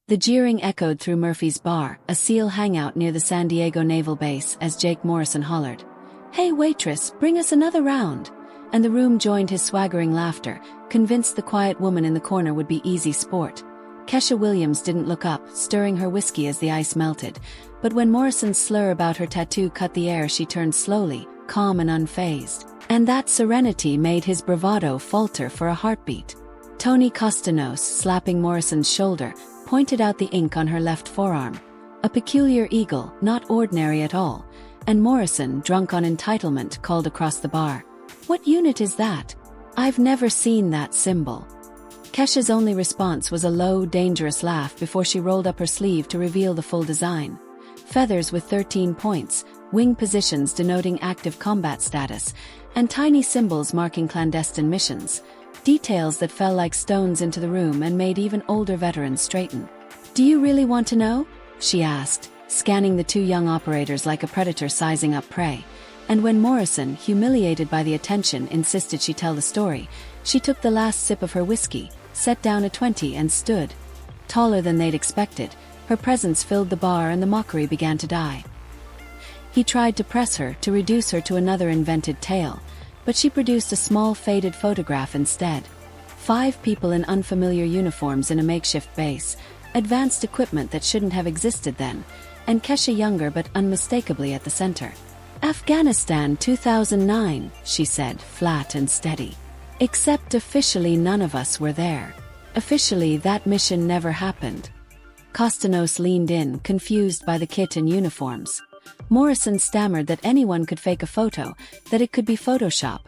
The jeering echoed through Murphy's bar, a SEAL hangout near the San Diego Naval Base, as Jake Morrison hollered, "Hey waitress, bring us another round!" And the room joined his swaggering laughter, convinced the quiet woman in the corner would be easy sport. Kesha Williams didn't look up, stirring her whiskey as the ice melted, but when Morrison's slur about her tattoo cut the air, she turned slowly, calm and unfazed. And that serenity made his bravado falter for a heartbeat. Tony Costanos, slapping Morrison's shoulder, pointed out the ink on her left forearm. A peculiar eagle, not ordinary at all, and Morrison, drunk on entitlement, called across the bar, "What unit is that? I've never seen that symbol." Kesha's only response was a low, dangerous laugh before she rolled up her sleeve to reveal the full design. Feathers with 13 points, wing positions denoting active combat status, and tiny symbols marking clandestine missions. Details that fell like stones into the room and made even older veterans straighten. "Do you really want to know?" she asked, scanning the two young operators like a predator sizing up prey. And when Morrison, humiliated by the attention, insisted she tell the story, she took the last sip of her whiskey, set down a 20 and stood. Taller than they'd expected, her presence filled the bar and the mockery began to die. He tried to press her, to reduce her to another invented tale, but she produced a small faded photograph instead. 5 people in unfamiliar uniforms in a makeshift base, advanced equipment that shouldn't have existed then, and Kesha younger but unmistakably at the center. "Afghanistan 2009, she said, flat and steady. "Except officially none of us were there. Officially that mission never happened." Costanos leaned in, confused by the kit and uniforms. Morrison stammered that anyone could fake a photo, that it could be Photoshop,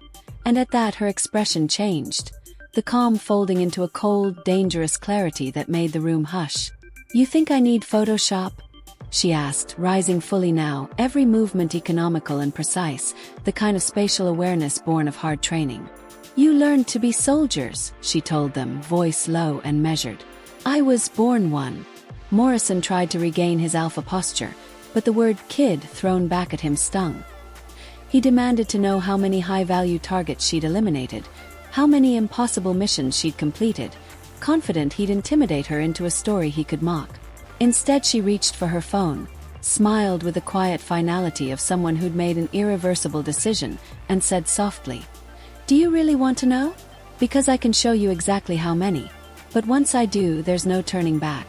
and at that her expression changed, the calm folding into a cold, dangerous clarity that made the room hush. "You think I need Photoshop?" she asked, rising fully now, every movement economical and precise, the kind of spatial awareness born of hard training. "You learned to be soldiers," she told them, voice low and measured. "I was born one." Morrison tried to regain his alpha posture, but the word "kid" thrown back at him stung. He demanded to know how many high-value targets she'd eliminated, how many impossible missions she'd completed, confident he'd intimidate her into a story he could mock. Instead she reached for her phone, smiled with the quiet finality of someone who'd made an irreversible decision, and said softly, "Do you really want to know? Because I can show you exactly how many. But once I do, there's no turning back."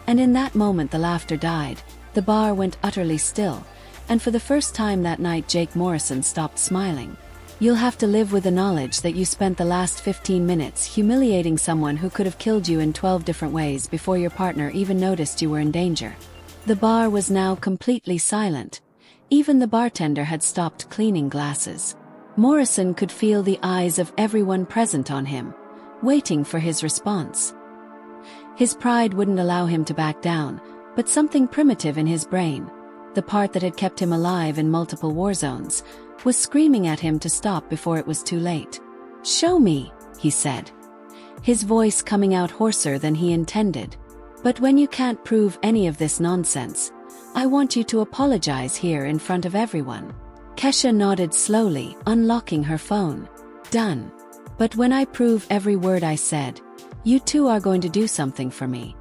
And in that moment the laughter died, the bar went utterly still, and for the first time that night Jake Morrison stopped smiling. "You'll have to live with the knowledge that you spent the last 15 minutes humiliating someone who could have killed you in 12 different ways before your partner even noticed you were in danger." The bar was now completely silent. Even the bartender had stopped cleaning glasses. Morrison could feel the eyes of everyone present on him, waiting for his response. His pride wouldn't allow him to back down, but something primitive in his brain, the part that had kept him alive in multiple war zones, was screaming at him to stop before it was too late. "Show me," he said, his voice coming out hoarser than he intended. "But when you can't prove any of this nonsense, I want you to apologize here in front of everyone." Kesha nodded slowly, unlocking her phone. "Done. But when I prove every word I said, you two are going to do something for me."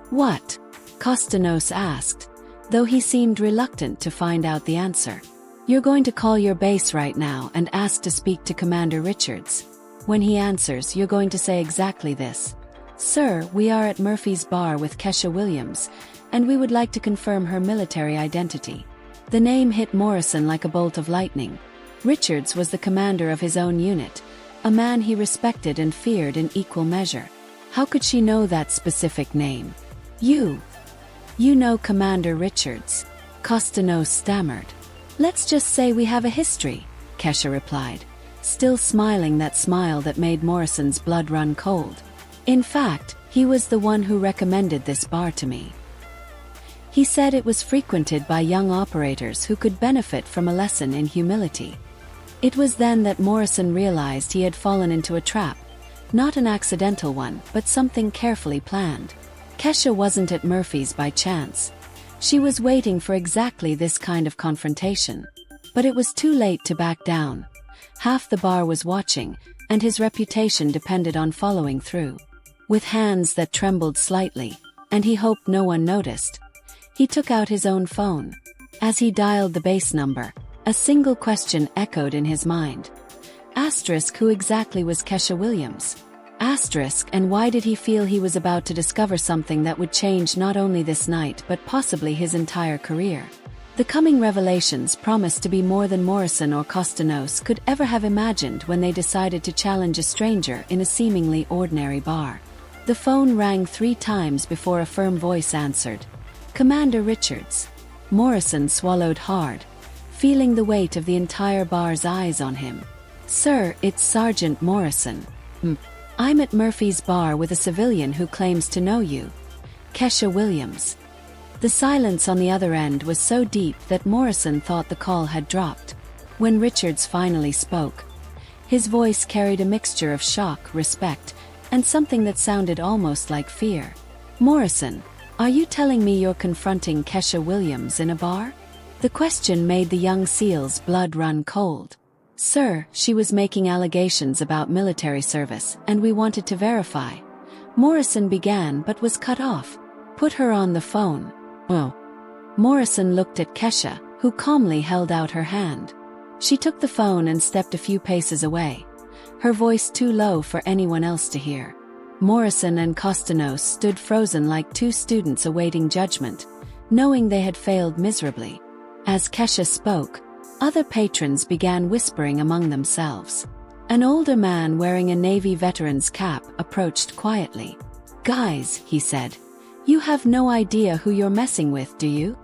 "What?" Costanos asked, though he seemed reluctant to find out the answer. "You're going to call your base right now and ask to speak to Commander Richards. When he answers, you're going to say exactly this: 'Sir, we are at Murphy's bar with Kesha Williams, and we would like to confirm her military identity.'" The name hit Morrison like a bolt of lightning. Richards was the commander of his own unit, a man he respected and feared in equal measure. How could she know that specific name? You know Commander Richards," Costanos stammered. "Let's just say we have a history," Kesha replied, still smiling that smile that made Morrison's blood run cold. "In fact, he was the one who recommended this bar to me. He said it was frequented by young operators who could benefit from a lesson in humility." It was then that Morrison realized he had fallen into a trap, not an accidental one, but something carefully planned. Kesha wasn't at Murphy's by chance. She was waiting for exactly this kind of confrontation. But it was too late to back down. Half the bar was watching, and his reputation depended on following through. With hands that trembled slightly, and he hoped no one noticed. He took out his own phone. As he dialed the base number, a single question echoed in his mind. Asterisk, who exactly was Kesha Williams? Asterisk, and why did he feel he was about to discover something that would change not only this night but possibly his entire career? The coming revelations promised to be more than Morrison or Costanos could ever have imagined when they decided to challenge a stranger in a seemingly ordinary bar. The phone rang 3 times before a firm voice answered. Commander Richards. Morrison swallowed hard, feeling the weight of the entire bar's eyes on him. Sir, it's Sergeant Morrison. I'm at Murphy's bar with a civilian who claims to know you. Kesha Williams. The silence on the other end was so deep that Morrison thought the call had dropped. When Richards finally spoke, his voice carried a mixture of shock, respect, and something that sounded almost like fear. Morrison, are you telling me you're confronting Kesha Williams in a bar? The question made the young SEAL's blood run cold. Sir, she was making allegations about military service, and we wanted to verify. Morrison began but was cut off. Put her on the phone. Oh. Morrison looked at Kesha, who calmly held out her hand. She took the phone and stepped a few paces away, her voice too low for anyone else to hear. Morrison and Costanos stood frozen like 2 students awaiting judgment, knowing they had failed miserably. As Kesha spoke, other patrons began whispering among themselves. An older man wearing a Navy veteran's cap approached quietly. Guys, he said, you have no idea who you're messing with, do you?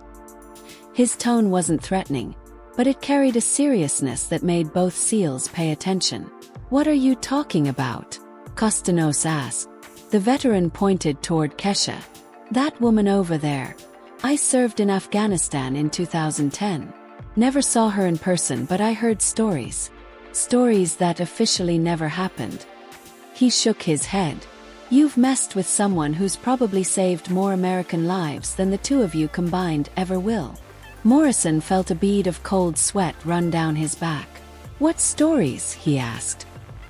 His tone wasn't threatening, but it carried a seriousness that made both SEALs pay attention. What are you talking about? Costanos asked. The veteran pointed toward Kesha. That woman over there. I served in Afghanistan in 2010. Never saw her in person, but I heard stories. Stories that officially never happened. He shook his head. You've messed with someone who's probably saved more American lives than the 2 of you combined ever will. Morrison felt a bead of cold sweat run down his back. What stories? He asked.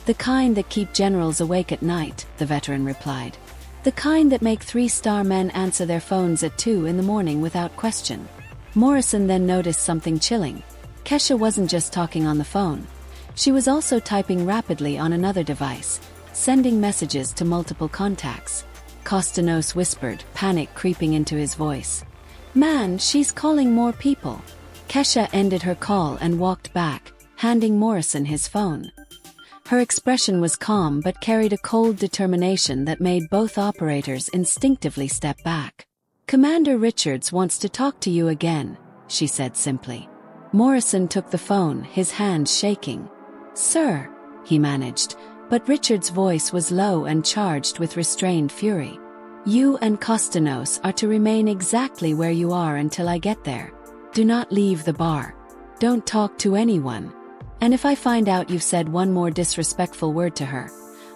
The kind that keep generals awake at night, the veteran replied. The kind that make 3-star men answer their phones at 2 in the morning without question. Morrison then noticed something chilling. Kesha wasn't just talking on the phone. She was also typing rapidly on another device, sending messages to multiple contacts. Costanos whispered, panic creeping into his voice. Man, she's calling more people. Kesha ended her call and walked back, handing Morrison his phone. Her expression was calm but carried a cold determination that made both operators instinctively step back. Commander Richards wants to talk to you again, she said simply. Morrison took the phone, his hands shaking. Sir, he managed, but Richards' voice was low and charged with restrained fury. You and Costanos are to remain exactly where you are until I get there. Do not leave the bar. Don't talk to anyone. And if I find out you've said one more disrespectful word to her,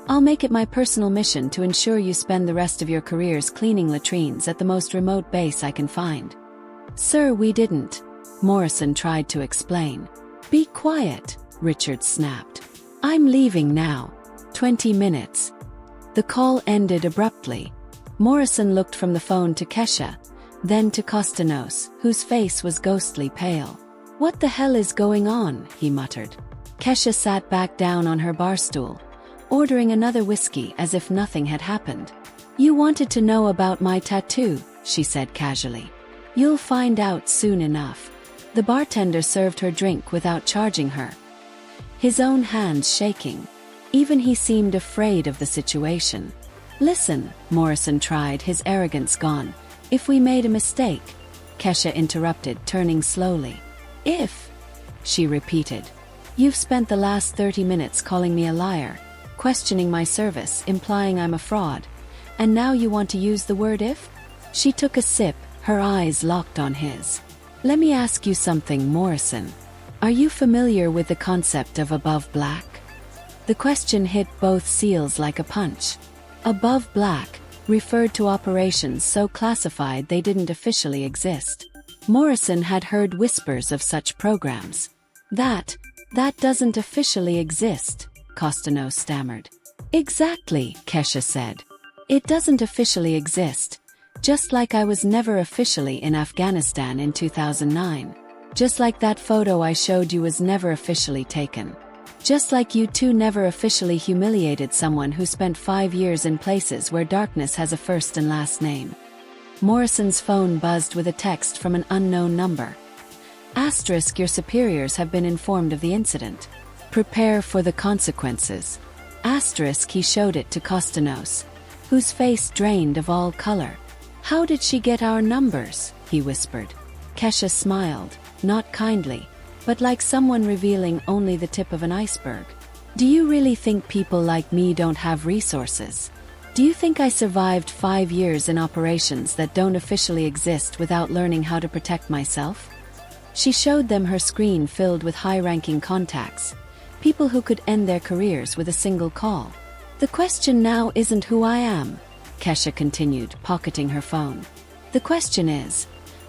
I'll make it my personal mission to ensure you spend the rest of your careers cleaning latrines at the most remote base I can find. Sir, we didn't. Morrison tried to explain. Be quiet, Richards snapped. I'm leaving now. 20 minutes. The call ended abruptly. Morrison looked from the phone to Kesha, then to Costanos, whose face was ghostly pale. What the hell is going on? He muttered. Kesha sat back down on her bar stool, ordering another whiskey as if nothing had happened. You wanted to know about my tattoo, she said casually. You'll find out soon enough. The bartender served her drink without charging her, his own hands shaking. Even he seemed afraid of the situation. Listen, Morrison tried, his arrogance gone. If we made a mistake, Kesha interrupted, turning slowly. If, she repeated. You've spent the last 30 minutes calling me a liar, questioning my service, implying I'm a fraud. And now you want to use the word if? She took a sip, her eyes locked on his. Let me ask you something, Morrison. Are you familiar with the concept of above black? The question hit both SEALs like a punch. Above black referred to operations so classified they didn't officially exist. Morrison had heard whispers of such programs. That doesn't officially exist, Costanos stammered. Exactly, Kesha said. It doesn't officially exist. Just like I was never officially in Afghanistan in 2009. Just like that photo I showed you was never officially taken. Just like you two never officially humiliated someone who spent 5 years in places where darkness has a first and last name. Morrison's phone buzzed with a text from an unknown number. Asterisk, your superiors have been informed of the incident. Prepare for the consequences. Asterisk, he showed it to Kostanos, whose face drained of all color. How did she get our numbers? He whispered. Kesha smiled, not kindly, but like someone revealing only the tip of an iceberg. Do you really think people like me don't have resources? Do you think I survived 5 years in operations that don't officially exist without learning how to protect myself? She showed them her screen filled with high-ranking contacts, people who could end their careers with a single call. The question now isn't who I am, Kesha continued, pocketing her phone. The question is,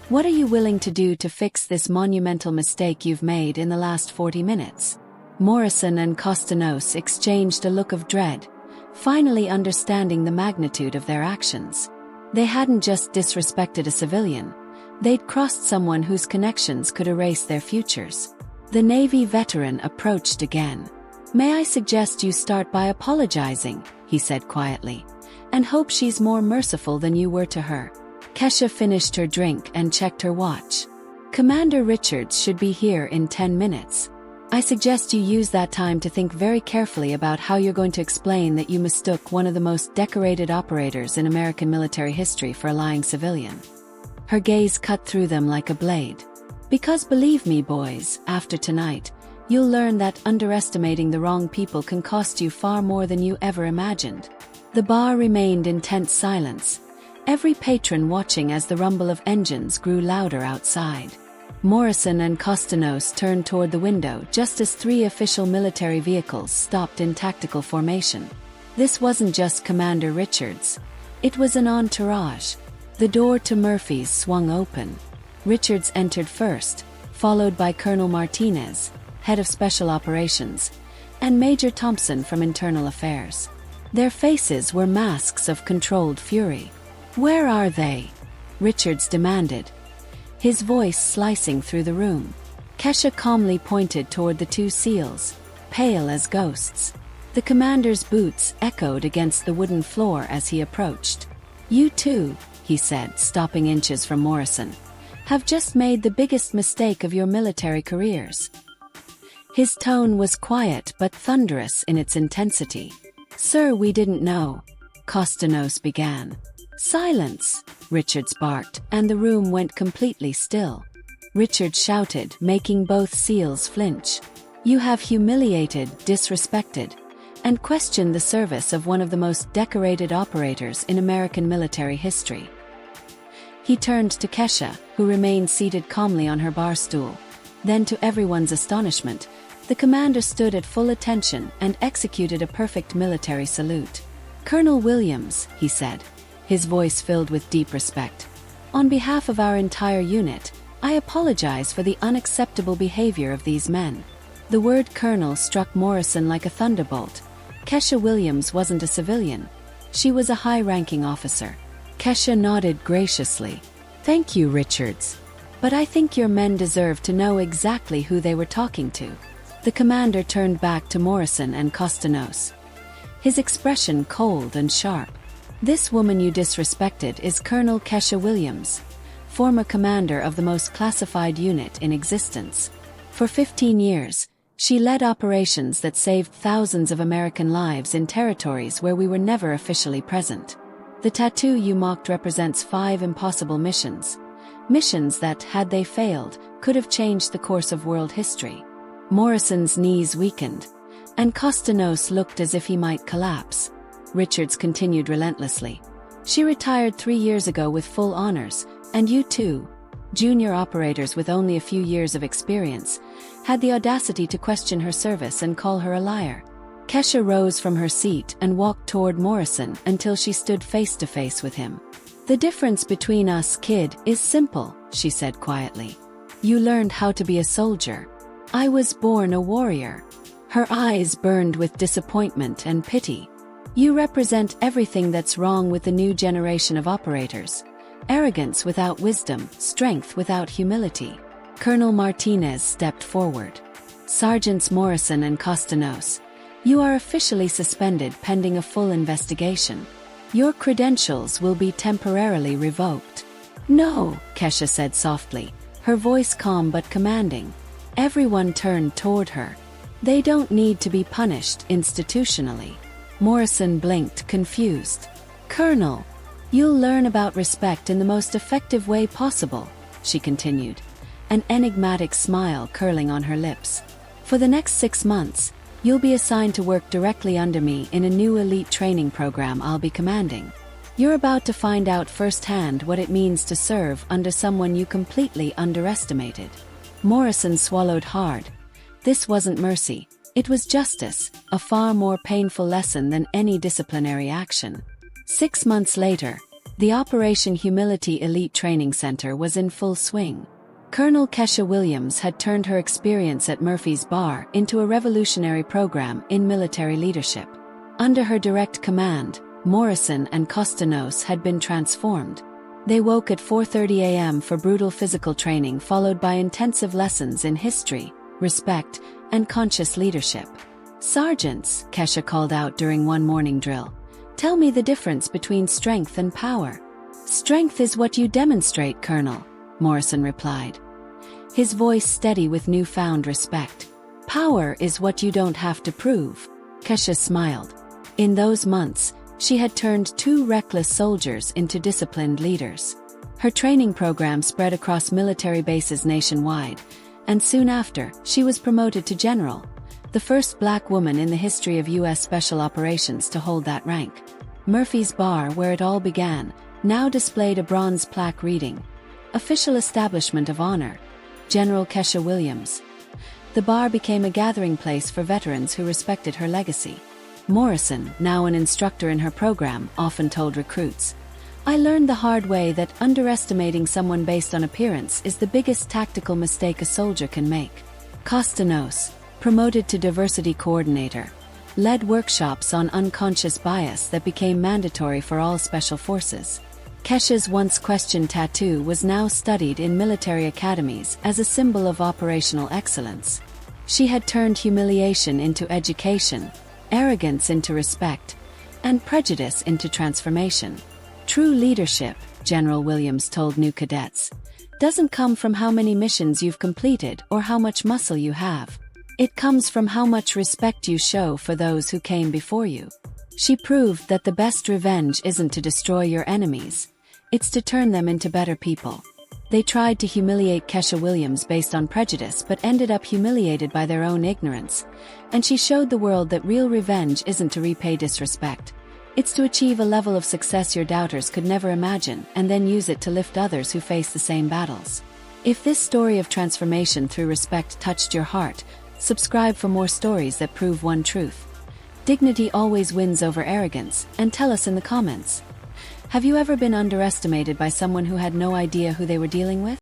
what are you willing to do to fix this monumental mistake you've made in the last 40 minutes? Morrison and Kostanos exchanged a look of dread, finally understanding the magnitude of their actions. They hadn't just disrespected a civilian, they'd crossed someone whose connections could erase their futures. The Navy veteran approached again. May I suggest you start by apologizing, he said quietly, and hope she's more merciful than you were to her. Kesha finished her drink and checked her watch. Commander Richards should be here in 10 minutes. I suggest you use that time to think very carefully about how you're going to explain that you mistook one of the most decorated operators in American military history for a lying civilian. Her gaze cut through them like a blade. Because believe me, boys, after tonight, you'll learn that underestimating the wrong people can cost you far more than you ever imagined. The bar remained in tense silence, every patron watching as the rumble of engines grew louder outside. Morrison and Kostanos turned toward the window just as 3 official military vehicles stopped in tactical formation. This wasn't just Commander Richards. It was an entourage. The door to Murphy's swung open. Richards entered first, followed by Colonel Martinez, head of Special Operations, and Major Thompson from Internal Affairs. Their faces were masks of controlled fury. Where are they? Richards demanded, his voice slicing through the room. Kesha calmly pointed toward the 2 SEALs, pale as ghosts. The commander's boots echoed against the wooden floor as he approached. You two, he said, stopping inches from Morrison, have just made the biggest mistake of your military careers. His tone was quiet but thunderous in its intensity. Sir, we didn't know, Kostanos began. Silence, Richards barked, and the room went completely still. Richards shouted, making both SEALs flinch. You have humiliated, disrespected, and questioned the service of one of the most decorated operators in American military history. He turned to Kesha, who remained seated calmly on her bar stool. Then, to everyone's astonishment, the commander stood at full attention and executed a perfect military salute. Colonel Williams, he said, his voice filled with deep respect. On behalf of our entire unit, I apologize for the unacceptable behavior of these men. The word colonel struck Morrison like a thunderbolt. Kesha Williams wasn't a civilian. She was a high-ranking officer. Kesha nodded graciously. Thank you, Richards. But I think your men deserve to know exactly who they were talking to. The commander turned back to Morrison and Kostanos, his expression cold and sharp. This woman you disrespected is Colonel Kesha Williams, former commander of the most classified unit in existence. For 15 years, she led operations that saved thousands of American lives in territories where we were never officially present. The tattoo you mocked represents 5 impossible missions. Missions that, had they failed, could have changed the course of world history. Morrison's knees weakened, and Kostanos looked as if he might collapse. Richards continued relentlessly. She retired 3 years ago with full honors, and you too, junior operators with only a few years of experience, had the audacity to question her service and call her a liar. Kesha rose from her seat and walked toward Morrison until she stood face to face with him. The difference between us, kid, is simple, she said quietly. You learned how to be a soldier. I was born a warrior. Her eyes burned with disappointment and pity. You represent everything that's wrong with the new generation of operators. Arrogance without wisdom, strength without humility. Colonel Martinez stepped forward. Sergeants Morrison and Costanos, you are officially suspended pending a full investigation. Your credentials will be temporarily revoked. No, Kesha said softly, her voice calm but commanding. Everyone turned toward her. They don't need to be punished institutionally. Morrison blinked, confused. Colonel, you'll learn about respect in the most effective way possible, she continued, an enigmatic smile curling on her lips. For the next 6 months, you'll be assigned to work directly under me in a new elite training program I'll be commanding. You're about to find out firsthand what it means to serve under someone you completely underestimated. Morrison swallowed hard. This wasn't mercy. It was justice, a far more painful lesson than any disciplinary action. 6 months later, the Operation Humility Elite Training Center was in full swing. Colonel Kesha Williams had turned her experience at Murphy's Bar into a revolutionary program in military leadership. Under her direct command, Morrison and Costanos had been transformed. They woke at 4:30 a.m. for brutal physical training followed by intensive lessons in history, respect, and conscious leadership. Sergeants, Kesha called out during one morning drill, tell me the difference between strength and power. Strength is what you demonstrate, Colonel, Morrison replied, his voice steady with newfound respect. Power is what you don't have to prove. Kesha smiled. In those months, she had turned 2 reckless soldiers into disciplined leaders. Her training program spread across military bases nationwide, and soon after, she was promoted to general, the first black woman in the history of U.S. Special Operations to hold that rank. Murphy's Bar, where it all began, now displayed a bronze plaque reading, Official Establishment of Honor, General Kesha Williams. The bar became a gathering place for veterans who respected her legacy. Morrison, now an instructor in her program, often told recruits, I learned the hard way that underestimating someone based on appearance is the biggest tactical mistake a soldier can make. Costanos, promoted to diversity coordinator, led workshops on unconscious bias that became mandatory for all special forces. Kesha's once questioned tattoo was now studied in military academies as a symbol of operational excellence. She had turned humiliation into education, arrogance into respect, and prejudice into transformation. True leadership, General Williams told new cadets, doesn't come from how many missions you've completed or how much muscle you have. It comes from how much respect you show for those who came before you. She proved that the best revenge isn't to destroy your enemies, it's to turn them into better people. They tried to humiliate Kesha Williams based on prejudice but ended up humiliated by their own ignorance, and she showed the world that real revenge isn't to repay disrespect. It's to achieve a level of success your doubters could never imagine and then use it to lift others who face the same battles. If this story of transformation through respect touched your heart, subscribe for more stories that prove one truth. Dignity always wins over arrogance, and tell us in the comments. Have you ever been underestimated by someone who had no idea who they were dealing with?